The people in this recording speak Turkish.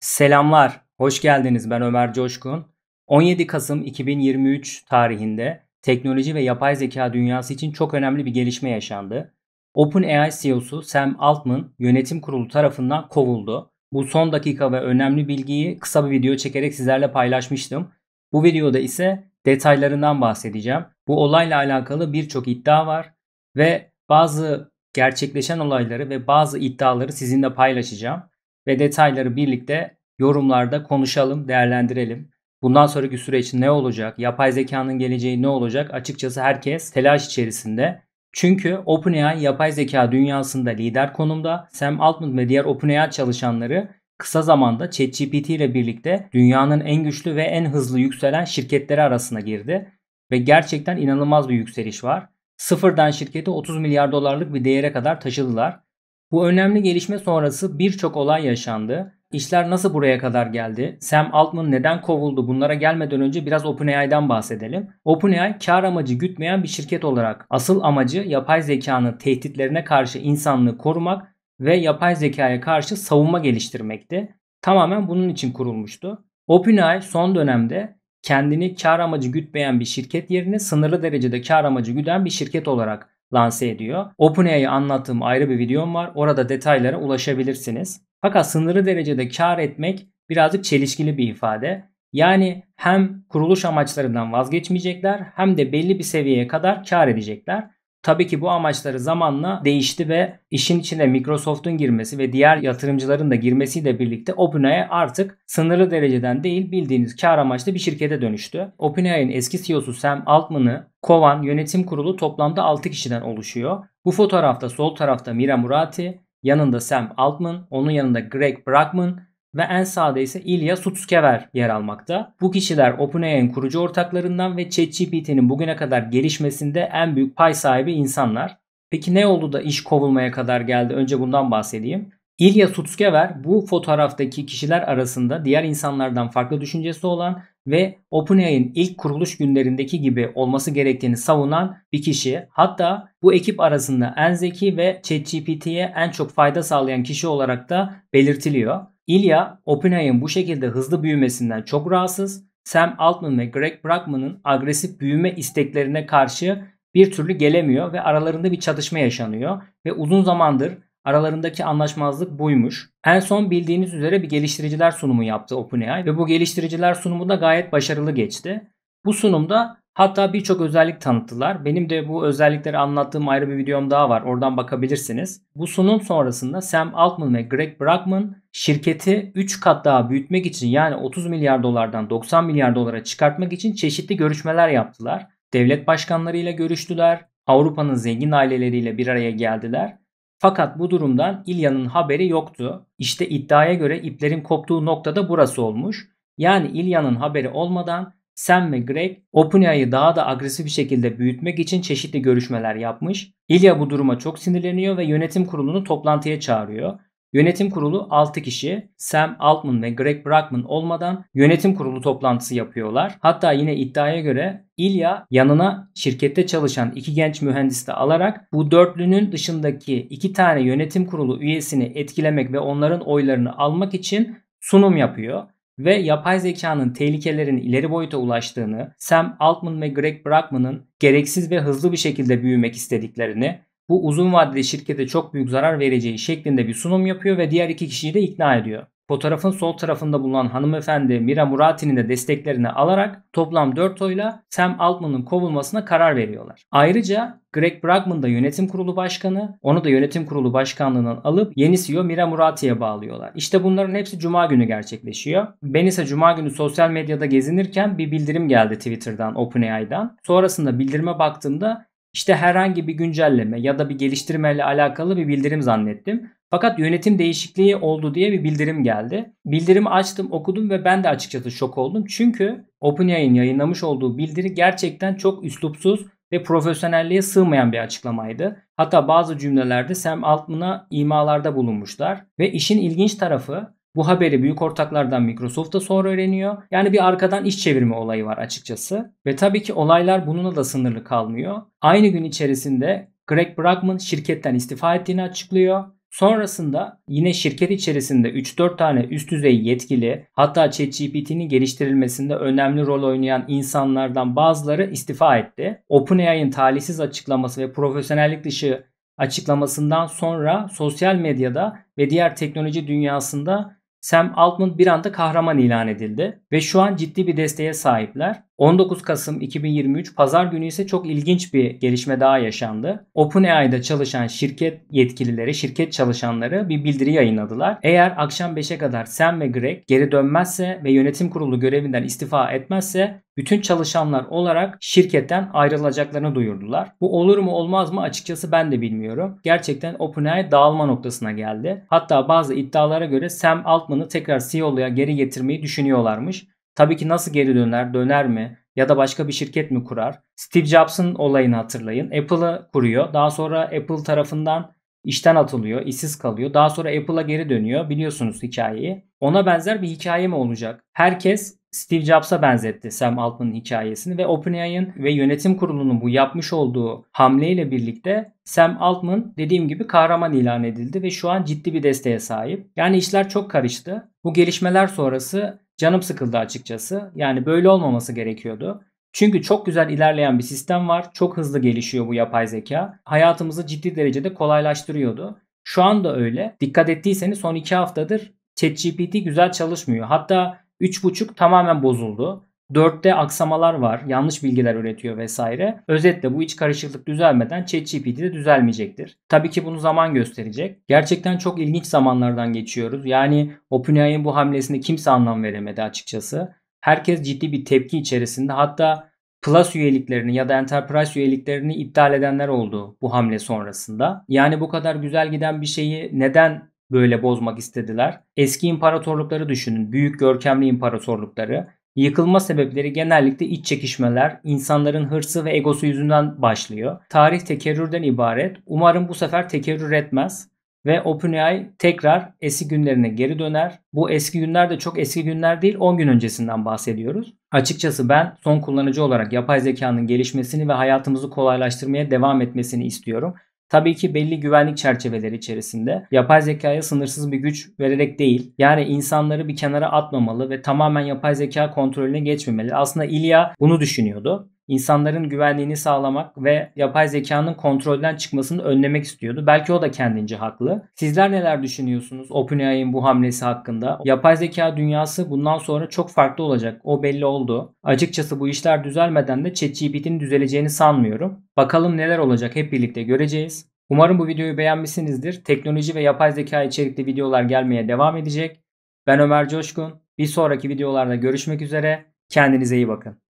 Selamlar, hoş geldiniz. Ben Ömer Coşkun. 17 Kasım 2023 tarihinde teknoloji ve yapay zeka dünyası için çok önemli bir gelişme yaşandı. OpenAI CEO'su Sam Altman yönetim kurulu tarafından kovuldu. Bu son dakika ve önemli bilgiyi kısa bir video çekerek sizlerle paylaşmıştım. Bu videoda ise detaylarından bahsedeceğim. Bu olayla alakalı birçok iddia var ve bazı gerçekleşen olayları ve bazı iddiaları sizinle paylaşacağım ve detayları birlikte yorumlarda konuşalım, değerlendirelim. Bundan sonraki süreç ne olacak? Yapay zekanın geleceği ne olacak? Açıkçası herkes telaş içerisinde. Çünkü OpenAI yapay zeka dünyasında lider konumda. Sam Altman ve diğer OpenAI çalışanları kısa zamanda ChatGPT ile birlikte dünyanın en güçlü ve en hızlı yükselen şirketleri arasına girdi. Ve gerçekten inanılmaz bir yükseliş var. Sıfırdan şirketi 30 milyar dolarlık bir değere kadar taşıdılar. Bu önemli gelişme sonrası birçok olay yaşandı. İşler nasıl buraya kadar geldi? Sam Altman neden kovuldu? Bunlara gelmeden önce biraz OpenAI'den bahsedelim. OpenAI kar amacı gütmeyen bir şirket olarak asıl amacı yapay zekanın tehditlerine karşı insanlığı korumak ve yapay zekaya karşı savunma geliştirmekti. Tamamen bunun için kurulmuştu. OpenAI son dönemde kendini kar amacı gütmeyen bir şirket yerine sınırlı derecede kar amacı güden bir şirket olarak lanse ediyor. OpenAI'yi anlattığım ayrı bir videom var. Orada detaylara ulaşabilirsiniz. Fakat sınırlı derecede kar etmek birazcık çelişkili bir ifade. Yani hem kuruluş amaçlarından vazgeçmeyecekler hem de belli bir seviyeye kadar kar edecekler. Tabii ki bu amaçları zamanla değişti ve işin içine Microsoft'un girmesi ve diğer yatırımcıların da girmesiyle birlikte OpenAI artık sınırlı dereceden değil bildiğiniz kar amaçlı bir şirkete dönüştü. OpenAI'nin eski CEO'su Sam Altman'ı kovan yönetim kurulu toplamda 6 kişiden oluşuyor. Bu fotoğrafta sol tarafta Mira Murati, yanında Sam Altman, onun yanında Greg Brockman ve en sağda ise Ilya Sutskever yer almakta. Bu kişiler OpenAI'nin kurucu ortaklarından ve ChatGPT'nin bugüne kadar gelişmesinde en büyük pay sahibi insanlar. Peki ne oldu da iş kovulmaya kadar geldi? Önce bundan bahsedeyim. Ilya Sutskever bu fotoğraftaki kişiler arasında diğer insanlardan farklı düşüncesi olan ve OpenAI'nin ilk kuruluş günlerindeki gibi olması gerektiğini savunan bir kişi. Hatta bu ekip arasında en zeki ve ChatGPT'ye en çok fayda sağlayan kişi olarak da belirtiliyor. Ilya, OpenAI'nin bu şekilde hızlı büyümesinden çok rahatsız. Sam Altman ve Greg Brockman'ın agresif büyüme isteklerine karşı bir türlü gelemiyor ve aralarında bir çatışma yaşanıyor ve uzun zamandır aralarındaki anlaşmazlık buymuş. En son bildiğiniz üzere bir geliştiriciler sunumu yaptı OpenAI ve bu geliştiriciler sunumu da gayet başarılı geçti. Bu sunumda hatta birçok özellik tanıttılar. Benim de bu özellikleri anlattığım ayrı bir videom daha var. Oradan bakabilirsiniz. Bu sunum sonrasında Sam Altman ve Greg Brockman şirketi 3 kat daha büyütmek için, yani 30 milyar dolardan 90 milyar dolara çıkartmak için çeşitli görüşmeler yaptılar. Devlet başkanlarıyla görüştüler. Avrupa'nın zengin aileleriyle bir araya geldiler. Fakat bu durumdan İlya'nın haberi yoktu. İşte iddiaya göre iplerin koptuğu noktada burası olmuş. Yani İlya'nın haberi olmadan Sam ve Greg OpenAI'yı daha da agresif bir şekilde büyütmek için çeşitli görüşmeler yapmış. İlya bu duruma çok sinirleniyor ve yönetim kurulunu toplantıya çağırıyor. Yönetim kurulu 6 kişi, Sam Altman ve Greg Brockman olmadan yönetim kurulu toplantısı yapıyorlar. Hatta yine iddiaya göre İlya yanına şirkette çalışan 2 genç mühendisi de alarak bu dörtlünün dışındaki 2 tane yönetim kurulu üyesini etkilemek ve onların oylarını almak için sunum yapıyor. Ve yapay zekanın tehlikelerin ileri boyuta ulaştığını, Sam Altman ve Greg Brockman'ın gereksiz ve hızlı bir şekilde büyümek istediklerini, bu uzun vadede şirkete çok büyük zarar vereceği şeklinde bir sunum yapıyor ve diğer 2 kişiyi de ikna ediyor. Fotoğrafın sol tarafında bulunan hanımefendi Mira Murati'nin de desteklerini alarak toplam 4 oyla Sam Altman'ın kovulmasına karar veriyorlar. Ayrıca Greg Brockman da yönetim kurulu başkanı, onu da yönetim kurulu başkanlığından alıp yeni CEO Mira Murati'ye bağlıyorlar. İşte bunların hepsi Cuma günü gerçekleşiyor. Ben ise Cuma günü sosyal medyada gezinirken bir bildirim geldi Twitter'dan, OpenAI'dan. Sonrasında bildirime baktığımda işte herhangi bir güncelleme ya da bir geliştirmeyle alakalı bir bildirim zannettim. Fakat yönetim değişikliği oldu diye bir bildirim geldi. Bildirimi açtım, okudum ve ben de açıkçası şok oldum. Çünkü OpenAI'nin yayınlamış olduğu bildiri gerçekten çok üslupsuz ve profesyonelliğe sığmayan bir açıklamaydı. Hatta bazı cümlelerde Sam Altman'a imalarda bulunmuşlar. Ve işin ilginç tarafı, bu haberi büyük ortaklardan Microsoft da sonra öğreniyor. Yani bir arkadan iş çevirme olayı var açıkçası. Ve tabii ki olaylar bununla da sınırlı kalmıyor. Aynı gün içerisinde Greg Brockman şirketten istifa ettiğini açıklıyor. Sonrasında yine şirket içerisinde 3-4 tane üst düzey yetkili, hatta ChatGPT'nin geliştirilmesinde önemli rol oynayan insanlardan bazıları istifa etti. OpenAI'ın talihsiz açıklaması ve profesyonellik dışı açıklamasından sonra sosyal medyada ve diğer teknoloji dünyasında Sam Altman bir anda kahraman ilan edildi ve şu an ciddi bir desteğe sahipler. 19 Kasım 2023 Pazar günü ise çok ilginç bir gelişme daha yaşandı. OpenAI'da çalışan şirket yetkilileri, şirket çalışanları bir bildiri yayınladılar. Eğer akşam 5'e kadar Sam ve Greg geri dönmezse ve yönetim kurulu görevinden istifa etmezse bütün çalışanlar olarak şirketten ayrılacaklarını duyurdular. Bu olur mu olmaz mı açıkçası ben de bilmiyorum. Gerçekten OpenAI dağılma noktasına geldi. Hatta bazı iddialara göre Sam Altman'ı tekrar CEO'luğa geri getirmeyi düşünüyorlarmış. Tabii ki nasıl geri döner, döner mi? Ya da başka bir şirket mi kurar? Steve Jobs'ın olayını hatırlayın. Apple'ı kuruyor. Daha sonra Apple tarafından işten atılıyor, işsiz kalıyor. Daha sonra Apple'a geri dönüyor. Biliyorsunuz hikayeyi. Ona benzer bir hikaye mi olacak? Herkes Steve Jobs'a benzetti Sam Altman'ın hikayesini ve OpenAI'ın ve yönetim kurulunun bu yapmış olduğu hamleyle birlikte Sam Altman dediğim gibi kahraman ilan edildi ve şu an ciddi bir desteğe sahip. Yani işler çok karıştı. Bu gelişmeler sonrası canım sıkıldı açıkçası. Yani böyle olmaması gerekiyordu. Çünkü çok güzel ilerleyen bir sistem var. Çok hızlı gelişiyor bu yapay zeka. Hayatımızı ciddi derecede kolaylaştırıyordu. Şu anda öyle. Dikkat ettiyseniz son 2 haftadır ChatGPT güzel çalışmıyor. Hatta 3.5 tamamen bozuldu. 4'te aksamalar var. Yanlış bilgiler üretiyor vesaire. Özetle bu iç karışıklık düzelmeden ChatGPT de düzelmeyecektir. Tabii ki bunu zaman gösterecek. Gerçekten çok ilginç zamanlardan geçiyoruz. Yani OpenAI'nin bu hamlesine kimse anlam veremedi açıkçası. Herkes ciddi bir tepki içerisinde. Hatta Plus üyeliklerini ya da Enterprise üyeliklerini iptal edenler oldu bu hamle sonrasında. Yani bu kadar güzel giden bir şeyi neden böyle bozmak istediler? Eski imparatorlukları düşünün. Büyük görkemli imparatorlukları. Yıkılma sebepleri genellikle iç çekişmeler, insanların hırsı ve egosu yüzünden başlıyor. Tarih tekerrürden ibaret. Umarım bu sefer tekerrür etmez ve OpenAI tekrar eski günlerine geri döner. Bu eski günler de çok eski günler değil, 10 gün öncesinden bahsediyoruz. Açıkçası ben son kullanıcı olarak yapay zekanın gelişmesini ve hayatımızı kolaylaştırmaya devam etmesini istiyorum. Tabii ki belli güvenlik çerçeveleri içerisinde yapay zekaya sınırsız bir güç vererek değil. Yani insanları bir kenara atmamalı ve tamamen yapay zeka kontrolüne geçmemeli. Aslında İlya bunu düşünüyordu. İnsanların güvenliğini sağlamak ve yapay zekanın kontrolden çıkmasını önlemek istiyordu. Belki o da kendince haklı. Sizler neler düşünüyorsunuz OpenAI'nin bu hamlesi hakkında? Yapay zeka dünyası bundan sonra çok farklı olacak. O belli oldu. Açıkçası bu işler düzelmeden de ChatGPT'nin düzeleceğini sanmıyorum. Bakalım neler olacak hep birlikte göreceğiz. Umarım bu videoyu beğenmişsinizdir. Teknoloji ve yapay zeka içerikli videolar gelmeye devam edecek. Ben Ömer Coşkun. Bir sonraki videolarda görüşmek üzere. Kendinize iyi bakın.